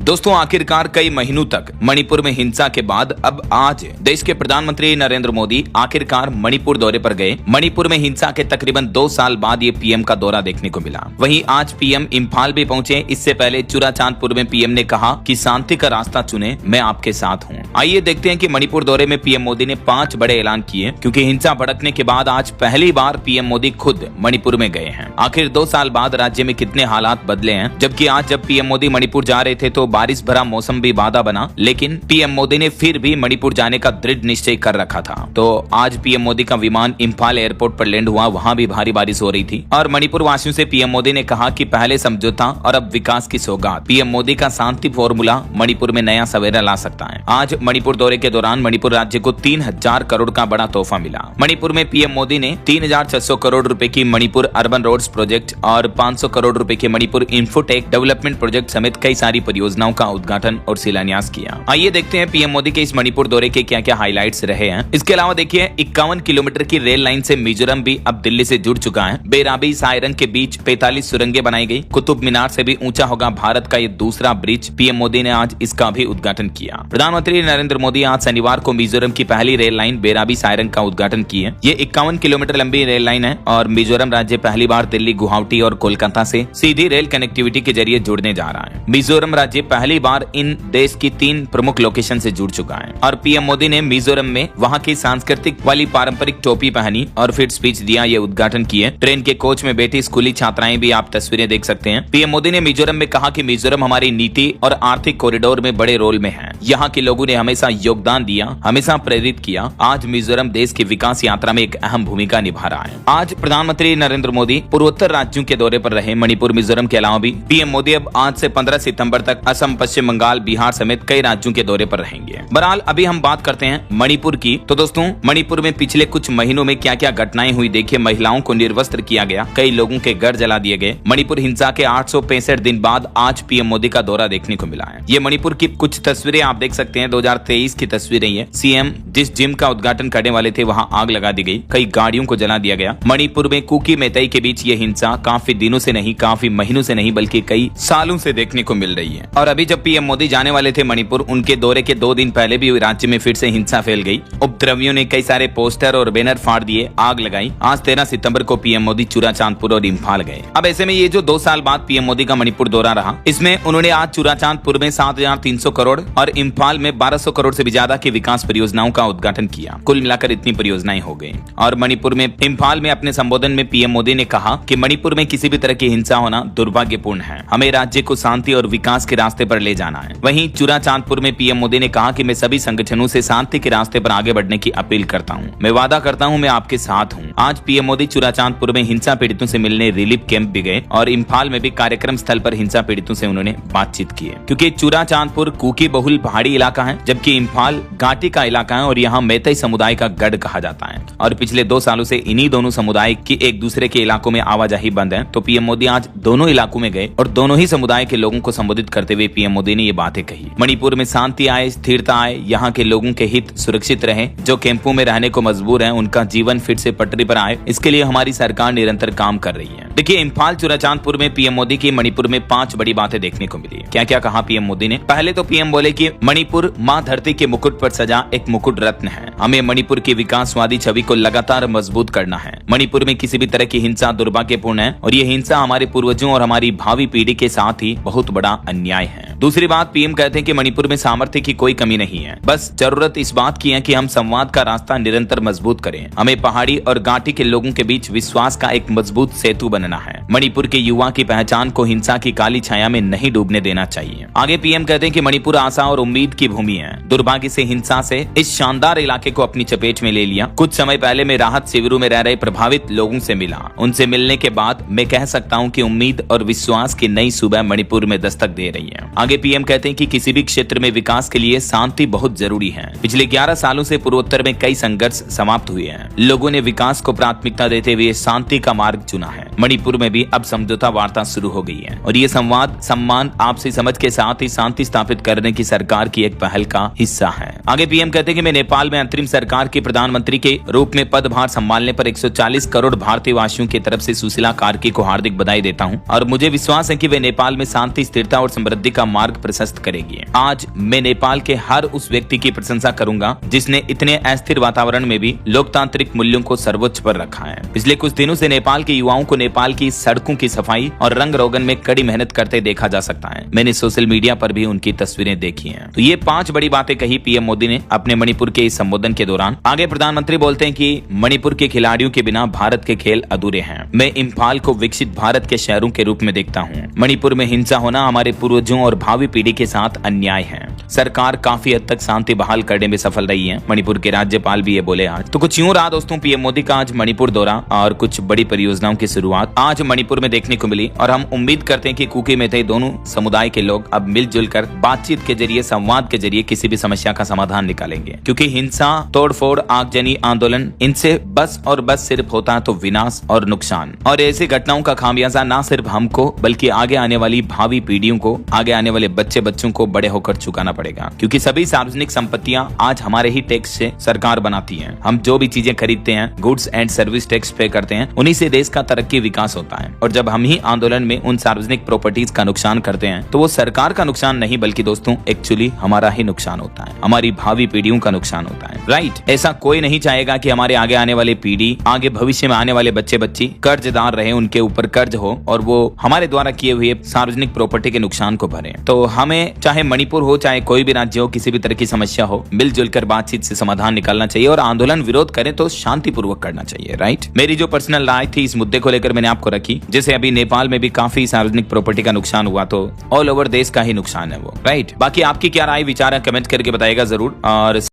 दोस्तों, आखिरकार कई महीनों तक मणिपुर में हिंसा के बाद अब आज देश के प्रधानमंत्री नरेंद्र मोदी आखिरकार मणिपुर दौरे पर गए। मणिपुर में हिंसा के तकरीबन 2 साल बाद ये पीएम का दौरा देखने को मिला। वहीं आज पीएम इम्फाल भी पहुंचे। इससे पहले चुराचांदपुर में पीएम ने कहा कि शांति का रास्ता चुने, मैं आपके साथ हूं। आइए देखते हैं कि मणिपुर दौरे में पीएम मोदी ने 5 बड़े ऐलान किए, क्योंकि हिंसा भड़कने के बाद आज पहली बार पीएम मोदी खुद मणिपुर में गए हैं। आखिर 2 साल बाद राज्य में कितने हालात बदले हैं। जबकि आज जब पीएम मोदी मणिपुर जा रहे थे तो बारिश भरा मौसम भी बाधा बना, लेकिन पीएम मोदी ने फिर भी मणिपुर जाने का दृढ़ निश्चय कर रखा था। तो आज पीएम मोदी का विमान इम्फाल एयरपोर्ट पर लैंड हुआ। वहां भी भारी बारिश हो रही थी और मणिपुर वासियों से पीएम मोदी ने कहा कि पहले समझौता और अब विकास की सौगात। पीएम मोदी का शांति फॉर्मूला मणिपुर में नया सवेरा ला सकता है। आज मणिपुर दौरे के दौरान मणिपुर राज्य को 3000 करोड़ का बड़ा तोहफा मिला। मणिपुर में पीएम मोदी ने 3600 करोड़ रुपए की मणिपुर अर्बन रोड्स प्रोजेक्ट और 500 करोड़ रुपए के मणिपुर इंफोटेक डेवलपमेंट प्रोजेक्ट समेत कई सारी परियोजनाओं का उद्घाटन और शिलान्यास किया। आइए देखते हैं पीएम मोदी के इस मणिपुर दौरे के क्या क्या हाइलाइट्स रहे हैं। इसके अलावा देखिए, 51 किलोमीटर की रेल लाइन से मिजोरम भी अब दिल्ली से जुड़ चुका है। बेराबी सायरन के बीच 45 सुरंगें बनाई गई। कुतुब मीनार से भी ऊंचा होगा भारत का ये दूसरा ब्रिज। पीएम मोदी ने आज इसका भी उद्घाटन किया। प्रधानमंत्री नरेंद्र मोदी आज शनिवार को मिजोरम की पहली रेल लाइन बेराबी सायरन का उद्घाटन किए। ये 51 किलोमीटर लंबी रेल लाइन है और मिजोरम राज्य पहली बार दिल्ली, गुवाहाटी और कोलकाता से सीधी रेल कनेक्टिविटी के जरिए जुड़ने जा रहा है। मिजोरम राज्य पहली बार इन देश की 3 प्रमुख लोकेशन से जुड़ चुका है। और पीएम मोदी ने मिजोरम में वहां की सांस्कृतिक वाली पारंपरिक टोपी पहनी और फिर स्पीच दिया। ये उद्घाटन किए। ट्रेन के कोच में बैठी स्कूली छात्राएं भी आप तस्वीरें देख सकते हैं। पीएम मोदी ने मिजोरम में कहा कि मिजोरम हमारी नीति और आर्थिक कॉरिडोर में बड़े रोल में है। यहाँ के लोगों ने हमेशा योगदान दिया, हमेशा प्रेरित किया। आज मिजोरम देश की विकास यात्रा में एक अहम भूमिका निभा रहा है। आज प्रधानमंत्री नरेंद्र मोदी पूर्वोत्तर राज्यों के दौरे पर रहे। मणिपुर, मिजोरम के अलावा भी पीएम मोदी अब आज से 15 सितंबर तक असम, पश्चिम बंगाल, बिहार समेत कई राज्यों के दौरे पर रहेंगे। बहरहाल अभी हम बात करते हैं मणिपुर की। तो दोस्तों, मणिपुर में पिछले कुछ महीनों में क्या क्या घटनाएं हुई देखिए। महिलाओं को निर्वस्त्र किया गया, कई लोगों के घर जला दिए गए। मणिपुर हिंसा के 865 दिन बाद आज पीएम मोदी का दौरा देखने को मिला है। ये मणिपुर की कुछ तस्वीरें आप देख सकते हैं। 2023 की तस्वीरें ये। सीएम जिस जिम का उद्घाटन करने वाले थे वहां आग लगा दी गई, कई गाड़ियों को जला दिया गया। मणिपुर में कुकी मेतई के बीच ये हिंसा काफी दिनों से नहीं, काफी महीनों से नहीं बल्कि कई सालों से देखने को मिल रही है। और अभी जब पीएम मोदी जाने वाले थे मणिपुर, उनके दौरे के 2 दिन पहले भी राज्य में फिर से हिंसा फैल गई। उपद्रवियों ने कई सारे पोस्टर और बैनर फाड़ दिए, आग लगाई। आज 13 सितंबर को पीएम मोदी चुराचांदपुर और इम्फाल गए। अब ऐसे में ये जो 2 साल बाद पीएम मोदी का मणिपुर दौरा रहा, इसमें उन्होंने आज चुराचांदपुर में 7300 करोड़ और इम्फाल में 1200 करोड़ से भी ज्यादा की विकास परियोजनाओं का उद्घाटन किया। कुल मिलाकर इतनी परियोजनाएं हो गई। और मणिपुर में, इम्फाल में अपने संबोधन में पीएम मोदी ने कहा कि मणिपुर में किसी भी तरह की हिंसा होना दुर्भाग्यपूर्ण है। हमें राज्य को शांति और विकास के रास्ते पर ले जाना है। वहीं चुराचांदपुर में पीएम मोदी ने कहा कि मैं सभी संगठनों से शांति के रास्ते पर आगे बढ़ने की अपील करता हूं। मैं वादा करता हूं मैं आपके साथ हूं। आज पीएम मोदी चुराचांदपुर में हिंसा पीड़ितों से मिलने रिलीफ कैंप भी गए और इम्फाल में भी कार्यक्रम स्थल पर हिंसा पीड़ितों से उन्होंने बातचीत की। क्योंकि चुराचांदपुर कुकी बहुल पहाड़ी इलाका है, जबकि इम्फाल घाटी का इलाका है और यहाँ मैतई समुदाय का गढ़ कहा जाता है। और पिछले 2 सालों से इन्हीं दोनों समुदाय की एक दूसरे के इलाकों में आवाजाही बंद है। तो पीएम मोदी आज दोनों इलाकों में गए और दोनों ही समुदाय के लोगों को संबोधित करते हुए पीएम मोदी ने ये बातें कही। मणिपुर में शांति आए, स्थिरता आए, यहाँ के लोगों के हित सुरक्षित रहे। जो कैंपों में रहने को मजबूर हैं, उनका जीवन फिर से पटरी पर आए, इसके लिए हमारी सरकार निरंतर काम कर रही है। देखिए, इम्फाल चुराचांदपुर में पीएम मोदी की मणिपुर में 5 बड़ी बातें देखने को मिली। क्या क्या कहा पीएम मोदी ने। पहले तो पीएम बोले कि मणिपुर माँ धरती के मुकुट पर सजा एक मुकुट रत्न है। हमें मणिपुर की विकासवादी छवि को लगातार मजबूत करना है। मणिपुर में किसी भी तरह की हिंसा दुर्भाग्यपूर्ण है और ये हिंसा हमारे पूर्वजों और हमारी भावी पीढ़ी के साथ ही बहुत बड़ा अन्याय है। दूसरी बात, पीएम कहते हैं कि मणिपुर में सामर्थ्य की कोई कमी नहीं है, बस जरूरत इस बात की है कि हम संवाद का रास्ता निरंतर मजबूत करें। हमें पहाड़ी और घाटी के लोगों के बीच विश्वास का एक मजबूत सेतु बनना है। मणिपुर के युवा की पहचान को हिंसा की काली छाया में नहीं डूबने देना चाहिए। आगे पीएम कहते हैं कि मणिपुर आशा और उम्मीद की भूमि है। दुर्भाग्य से हिंसा से इस शानदार इलाके को अपनी चपेट में ले लिया। कुछ समय पहले मैं राहत शिविरों में रह रहे प्रभावित लोगों से मिला। उनसे मिलने के बाद मैं कह सकता हूँ कि उम्मीद और विश्वास की नई सुबह मणिपुर में दस्तक दे रही है। आगे पीएम कहते हैं कि किसी भी क्षेत्र में विकास के लिए शांति बहुत जरूरी है। पिछले 11 सालों से पूर्वोत्तर में कई संघर्ष समाप्त हुए हैं। लोगों ने विकास को प्राथमिकता देते हुए शांति का मार्ग चुना है। मणिपुर में भी अब समझौता वार्ता शुरू हो गई है और ये संवाद, सम्मान, आपसी समझ के साथ ही शांति स्थापित करने की सरकार सरकार की एक पहल का हिस्सा है। आगे पीएम कहते हैं कि मैं नेपाल में अंतरिम सरकार के प्रधानमंत्री के रूप में पदभार संभालने पर 140 करोड़ भारतीय वासियों की तरफ से सुशीला कार्की को हार्दिक बधाई देता हूं और मुझे विश्वास है कि वे नेपाल में शांति, स्थिरता और समृद्धि का मार्ग प्रशस्त करेगी। आज मैं नेपाल के हर उस व्यक्ति की प्रशंसा करूंगा जिसने इतने अस्थिर वातावरण में भी लोकतांत्रिक मूल्यों को सर्वोच्च पर रखा है। पिछले कुछ दिनों से नेपाल के युवाओं को नेपाल की सड़कों की सफाई और रंग रोगन में कड़ी मेहनत करते देखा जा सकता है। मैंने सोशल मीडिया पर भी उनकी तस्वीरें देखी हैं। तो ये 5 बड़ी बातें कही पीएम मोदी ने अपने मणिपुर के इस संबोधन के दौरान। आगे प्रधानमंत्री बोलते हैं कि मणिपुर के खिलाड़ियों के बिना भारत के खेल अधूरे हैं। मैं इम्फाल को विकसित भारत के शहरों के रूप में देखता हूँ। मणिपुर में हिंसा होना हमारे पूर्वजों और भावी पीढ़ी के साथ अन्याय है। सरकार काफी हद तक शांति बहाल करने में सफल रही है। मणिपुर के राज्यपाल भी ये बोले आज। तो कुछ यूं रहा दोस्तों पीएम मोदी का आज मणिपुर दौरा और कुछ बड़ी परियोजनाओं की शुरुआत आज मणिपुर में देखने को मिली और हम उम्मीद करते हैं कि कुकी मेथई दोनों समुदाय के लोग अब मिलजुल कर बातचीत के जरिए, संवाद के जरिए किसी भी समस्या का समाधान निकालेंगे, क्योंकि हिंसा, तोड़फोड़, आगजनी, आंदोलन, इनसे बस और बस सिर्फ होता तो विनाश और नुकसान। और ऐसी घटनाओं का खामियाजा ना सिर्फ हमको बल्कि आगे आने वाली भावी पीढ़ियों को, आगे आने वाले बच्चों को बड़े होकर चुकाना पड़ेगा, क्योंकि सभी सार्वजनिक संपत्तियां आज हमारे ही टैक्स से सरकार बनाती है। हम जो भी चीजें खरीदते हैं, गुड्स एंड सर्विस टैक्स पे करते हैं, उन्हीं से देश का तरक्की विकास होता है। और जब हम ही आंदोलन में उन सार्वजनिक प्रॉपर्टीज का नुकसान करते हैं तो वो सरकार का नुकसान नहीं बल्कि दोस्तों एक्चुअली हमारा ही नुकसान होता है, हमारी भावी पीढ़ियों का नुकसान होता है। राइट? ऐसा कोई नहीं चाहेगा कि हमारे आगे आने वाली पीढ़ी, आगे भविष्य में आने वाले बच्चे बच्ची कर्जदार रहे, उनके ऊपर कर्ज हो और वो हमारे द्वारा किए हुए सार्वजनिक प्रॉपर्टी के नुकसान को भरे। तो हमें चाहे मणिपुर हो, चाहे कोई भी राज्य हो, किसी भी तरह की समस्या हो, मिलजुल कर बातचीत से समाधान निकालना चाहिए और आंदोलन विरोध करें तो शांतिपूर्वक करना चाहिए। राइट? मेरी जो पर्सनल राय थी इस मुद्दे को लेकर मैंने आपको रखी। जैसे अभी नेपाल में भी काफी सार्वजनिक प्रॉपर्टी का नुकसान हुआ, तो ऑल ओवर देश का ही नुकसान है वो। राइट? बाकी आपकी क्या राय विचार है कमेंट करके बताइएगा जरूर। और